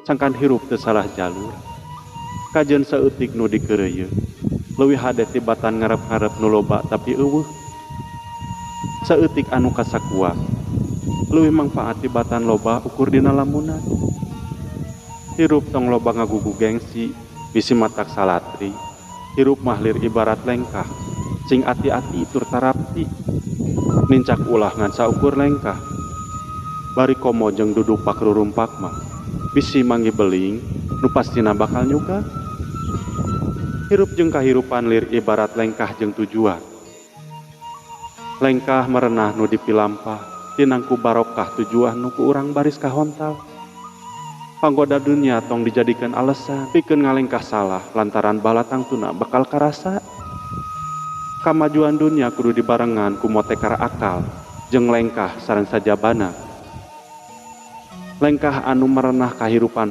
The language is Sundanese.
sangkan hirup teu salah jalur. Kajen saeutik nu dikeureuyeun leuwih hade tibatan ngarep-ngarep nu loba tapi eueuh. Saeutik anu kasakuat leuwih mangpaat tibatan loba ukur dina lamunan. Hirup tong loba ngagugu gengsi bisi matak salatri. Hirup mahlir ibarat lengkah sing ati-ati tur tarapti. Nincak ulah ngan saukur lengkah. Bari komo jeung duduk pakrurumpak mah bisi manggi beling nu pastina bakal nyuga. Hirup jeung kahirupan lir ibarat lengkah jeung tujuan. Lengkah merenah nu dipilampah tinangku barokah tujuan nu ku urang baris kahontal. Panggoda dunia tong dijadikan alasan pikeun ngalengkah salah lantaran balatang tuna bakal karasa. Kamajuan dunia kudu dibarengan ku motekar akal jeung lengkah sareng sajabana. Lengkah anu merenah kahirupan